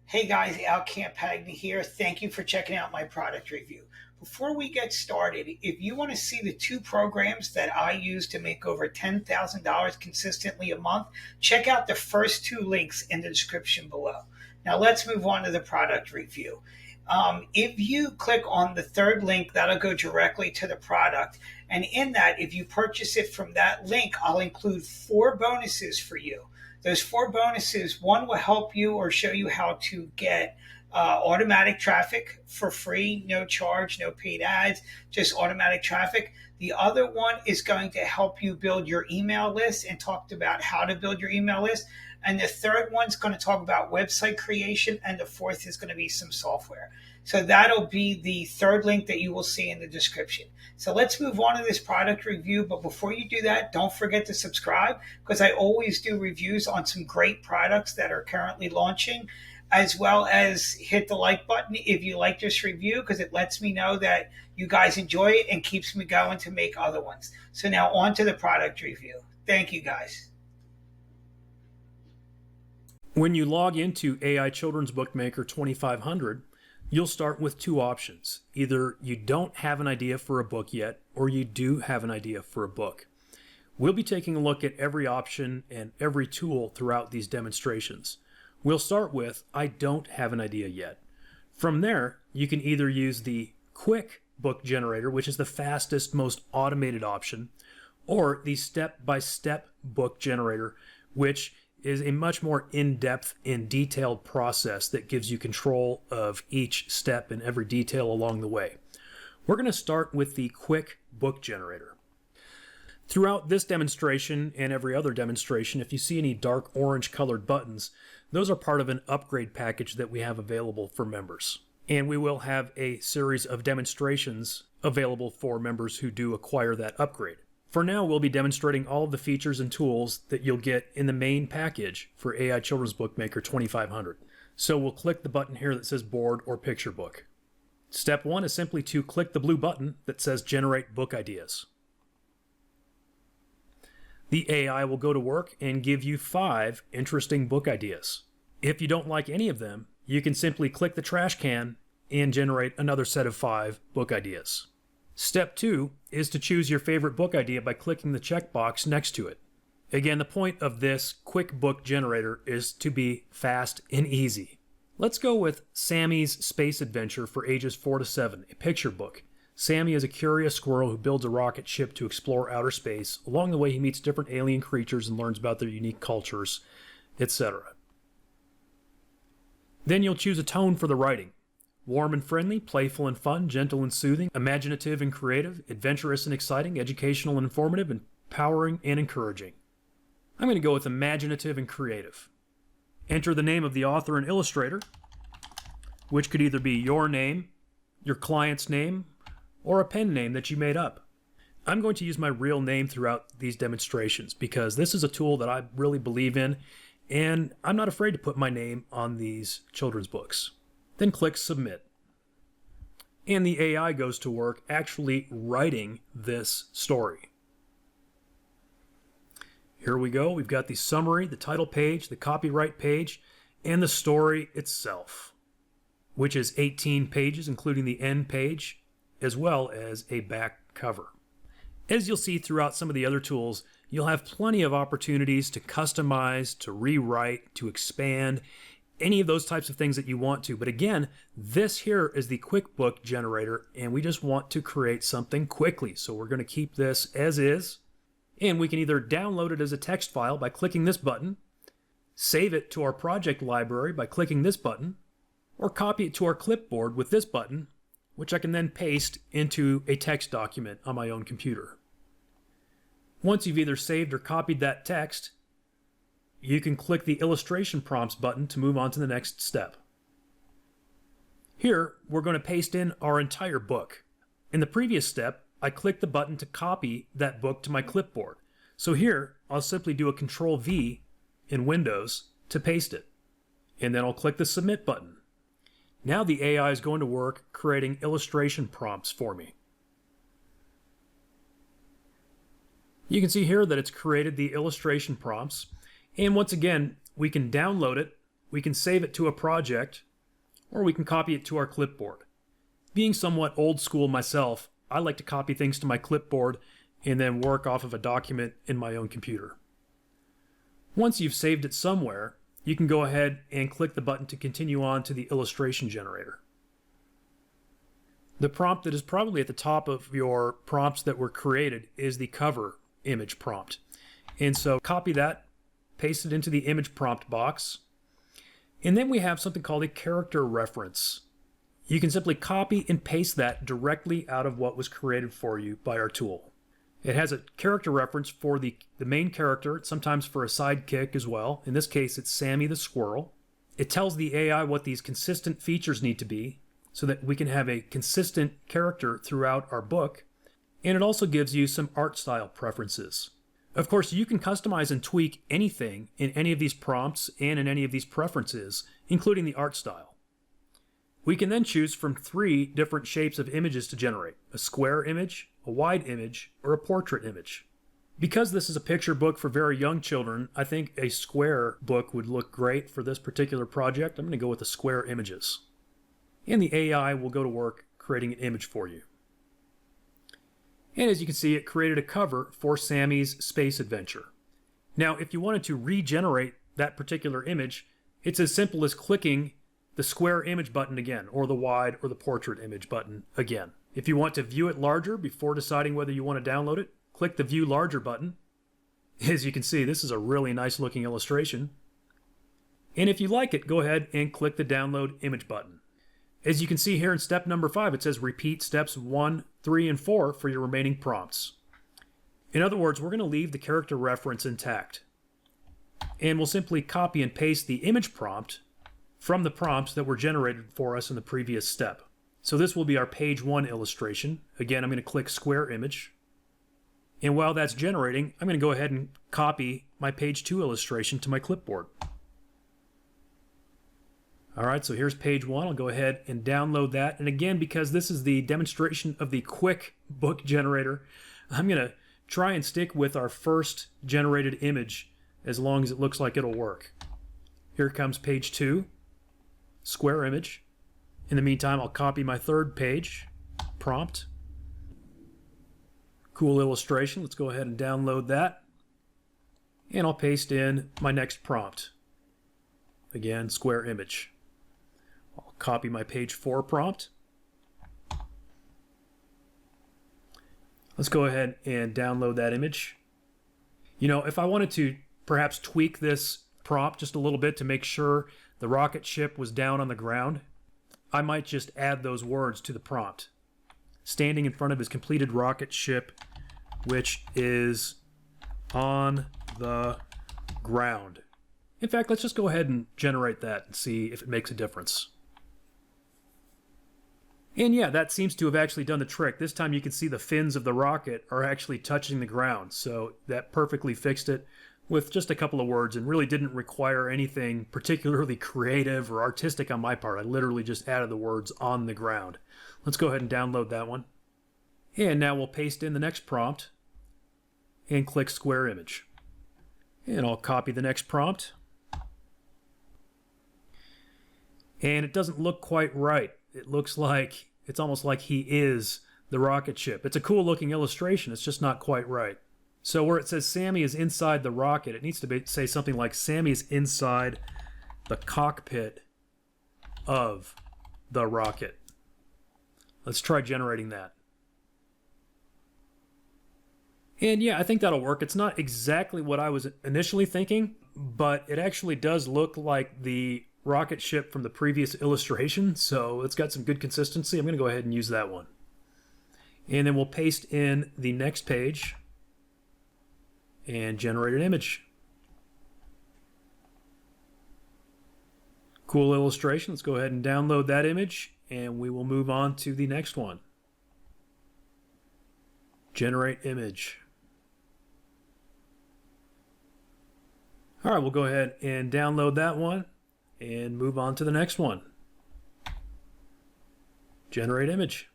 Hey guys, Al Campagna here. Thank you for checking out my product review. Before we get started, if you want to see the two programs that I use to make over $10,000 consistently a month, check out the first two links in the description below. Now let's move on to the product review. If you click on the third link, that'll go directly to the product. And in that, if you purchase it from that link, I'll include 4 bonuses for you. Those 4 bonuses, one will help you or show you how to get automatic traffic for free, no charge, no paid ads, just automatic traffic. The other one is going to help you build your email list and talk about how to build your email list. And the third one's going to talk about website creation. And the fourth is going to be some software. So that'll be the third link that you will see in the description. So let's move on to this product review. But before you do that, don't forget to subscribe because I always do reviews on some great products that are currently launching, as well as hit the like button if you like this review because it lets me know that you guys enjoy it and keeps me going to make other ones. So now on to the product review. Thank you guys. When you log into AI Children's Bookmaker 2500, you'll start with 2 options. Either you don't have an idea for a book yet, or you do have an idea for a book. We'll be taking a look at every option and every tool throughout these demonstrations. We'll start with, I don't have an idea yet. From there, you can either use the quick book generator, which is the fastest, most automated option, or the step-by-step book generator, which is a much more in-depth and detailed process that gives you control of each step and every detail along the way. We're going to start with the quick book generator. Throughout this demonstration and every other demonstration, if you see any dark orange colored buttons, those are part of an upgrade package that we have available for members. And we will have a series of demonstrations available for members who do acquire that upgrade. For now, we'll be demonstrating all of the features and tools that you'll get in the main package for AI Children's Bookmaker 2500. So we'll click the button here that says Board or Picture Book. Step 1 is simply to click the blue button that says Generate Book Ideas. The AI will go to work and give you 5 interesting book ideas. If you don't like any of them, you can simply click the trash can and generate another set of 5 book ideas. Step 2 is to choose your favorite book idea by clicking the checkbox next to it. Again, the point of this quick book generator is to be fast and easy. Let's go with Sammy's Space Adventure for ages 4 to 7, a picture book. Sammy is a curious squirrel who builds a rocket ship to explore outer space. Along the way, he meets different alien creatures and learns about their unique cultures, etc. Then you'll choose a tone for the writing. Warm and friendly, playful and fun, gentle and soothing, imaginative and creative, adventurous and exciting, educational and informative, empowering and encouraging. I'm going to go with imaginative and creative. Enter the name of the author and illustrator, which could either be your name, your client's name, or a pen name that you made up. I'm going to use my real name throughout these demonstrations because this is a tool that I really believe in, and I'm not afraid to put my name on these children's books. Then click Submit. And the AI goes to work actually writing this story. Here we go. We've got the summary, the title page, the copyright page, and the story itself, which is 18 pages, including the end page, as well as a back cover. As you'll see throughout some of the other tools, you'll have plenty of opportunities to customize, to rewrite, to expand, any of those types of things that you want to. But again, this here is the quick book generator, and we just want to create something quickly. So we're going to keep this as is, and we can either download it as a text file by clicking this button, save it to our project library by clicking this button, or copy it to our clipboard with this button, which I can then paste into a text document on my own computer. Once you've either saved or copied that text, you can click the illustration prompts button to move on to the next step. Here, we're going to paste in our entire book. In the previous step, I clicked the button to copy that book to my clipboard. So here, I'll simply do a Control V in Windows to paste it. And then I'll click the Submit button. Now the AI is going to work creating illustration prompts for me. You can see here that it's created the illustration prompts. And once again, we can download it we can save it to a project, or we can copy it to our clipboard. Being somewhat old school myself, I like to copy things to my clipboard and then work off of a document in my own computer. Once you've saved it somewhere, you can go ahead and click the button to continue on to the illustration generator. The prompt that is probably at the top of your prompts that were created is the cover image prompt. And so copy that, paste it into the image prompt box, and then we have something called a character reference. You can simply copy and paste that directly out of what was created for you by our tool. It has a character reference for the main character, sometimes for a sidekick as well. In this case, it's Sammy the squirrel. It tells the AI what these consistent features need to be so that we can have a consistent character throughout our book. And it also gives you some art style preferences. Of course, you can customize and tweak anything in any of these prompts and in any of these preferences, including the art style. We can then choose from 3 different shapes of images to generate: a square image, a wide image, or a portrait image. Because this is a picture book for very young children, I think a square book would look great for this particular project. I'm going to go with the square images. And the AI will go to work creating an image for you. And as you can see, it created a cover for Sammy's space adventure. Now, if you wanted to regenerate that particular image, it's as simple as clicking the square image button again, or the wide or the portrait image button again. If you want to view it larger before deciding whether you want to download it, click the View Larger button. As you can see, this is a really nice looking illustration. And if you like it, go ahead and click the Download Image button. As you can see here in step number 5, it says repeat steps 1, 3, and 4 for your remaining prompts. In other words, we're going to leave the character reference intact. And we'll simply copy and paste the image prompt from the prompts that were generated for us in the previous step. So this will be our page 1 illustration. Again, I'm going to click square image. And while that's generating, I'm going to go ahead and copy my page 2 illustration to my clipboard. Alright, so here's page 1. I'll go ahead and download that. And again, because this is the demonstration of the quick book generator, I'm going to try and stick with our first generated image as long as it looks like it'll work. Here comes page 2, square image. In the meantime, I'll copy my 3rd page, prompt. Cool illustration. Let's go ahead and download that. And I'll paste in my next prompt. Again, square image. I'll copy my page 4 prompt. Let's go ahead and download that image. You know, if I wanted to perhaps tweak this prompt just a little bit to make sure the rocket ship was down on the ground, I might just add those words to the prompt. Standing in front of his completed rocket ship, which is on the ground. In fact, let's just go ahead and generate that and see if it makes a difference. And yeah, that seems to have actually done the trick. This time you can see the fins of the rocket are actually touching the ground, so that perfectly fixed it with just a couple of words and really didn't require anything particularly creative or artistic on my part. I literally just added the words on the ground. Let's go ahead and download that one. And now we'll paste in the next prompt and click square image. And I'll copy the next prompt. And it doesn't look quite right. It looks like it's almost like he is the rocket ship. It's a cool looking illustration. It's just not quite right. So where it says Sammy is inside the rocket, it needs to say something like Sammy is inside the cockpit of the rocket. Let's try generating that. And yeah, I think that'll work. It's not exactly what I was initially thinking, but it actually does look like the rocket ship from the previous illustration, so it's got some good consistency. I'm going to go ahead and use that one. And then we'll paste in the next page and generate an image. Cool illustration. Let's go ahead and download that image, and we will move on to the next one. Generate image. All right, we'll go ahead and download that one and move on to the next one. Generate image.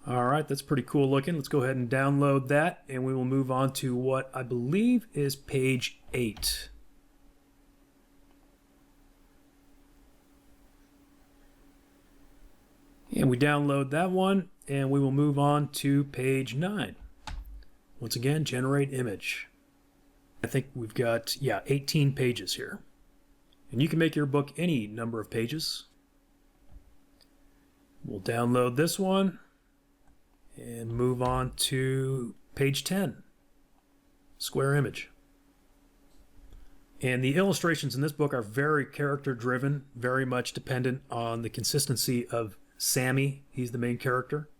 All right, that's pretty cool looking. Let's go ahead and download that, and we will move on to what I believe is page 8. And we download that one, and we will move on to page 9. Once again, generate image. I think we've got, 18 pages here. And you can make your book any number of pages. We'll download this one and move on to page 10, square image. And the illustrations in this book are very character driven, very much dependent on the consistency of Sammy. He's the main character.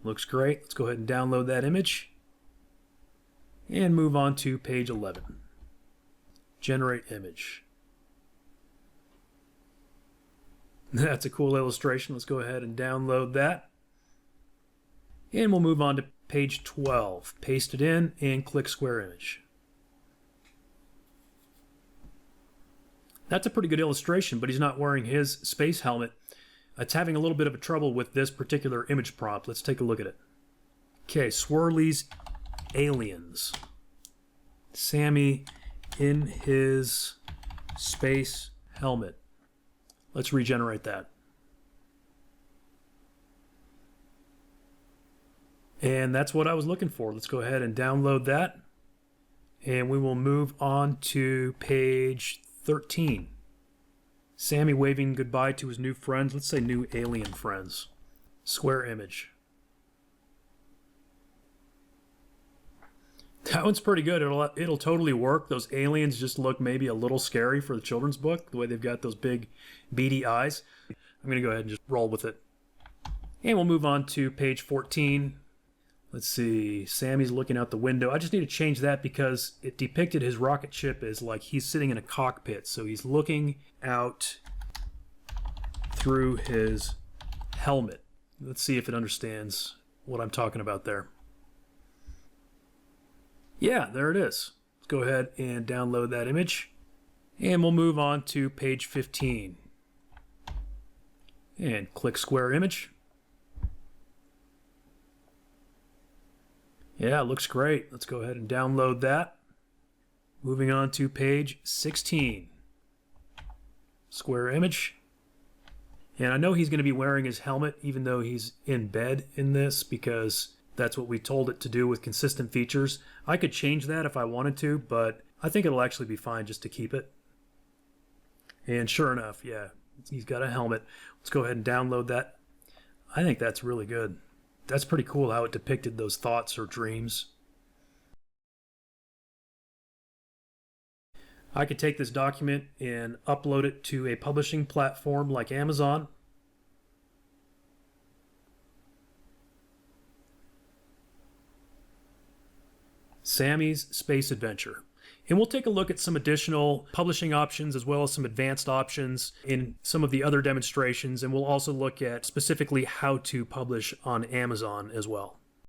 Looks great. Let's go ahead and download that image and move on to page 11. Generate image. That's a cool illustration. Let's go ahead and download that. And we'll move on to page 12. Paste it in and click square image. That's a pretty good illustration, but he's not wearing his space helmet. It's having a little bit of a trouble with this particular image prompt. Let's take a look at it. Okay, Swirly's aliens. Sammy in his space helmet. Let's regenerate that. And that's what I was looking for. Let's go ahead and download that. And we will move on to page 13. Sammy waving goodbye to his new friends. Let's say new alien friends. Square image. That one's pretty good. It'll totally work. Those aliens just look maybe a little scary for the children's book, the way they've got those big beady eyes. I'm going to go ahead and just roll with it. And we'll move on to page 14. Let's see. Sammy's looking out the window. I just need to change that because it depicted his rocket ship as like he's sitting in a cockpit. So he's looking out through his helmet. Let's see if it understands what I'm talking about there. Yeah, there it is. Let's go ahead and download that image. And we'll move on to page 15. And click square image. Yeah, it looks great. Let's go ahead and download that. Moving on to page 16. Square image. And I know he's going to be wearing his helmet even though he's in bed in this because that's what we told it to do with consistent features. I could change that if I wanted to, but I think it'll actually be fine just to keep it. And sure enough, yeah, he's got a helmet. Let's go ahead and download that. I think that's really good. That's pretty cool how it depicted those thoughts or dreams. I could take this document and upload it to a publishing platform like Amazon. Sammy's Space Adventure. And we'll take a look at some additional publishing options as well as some advanced options in some of the other demonstrations. And we'll also look at specifically how to publish on Amazon as well.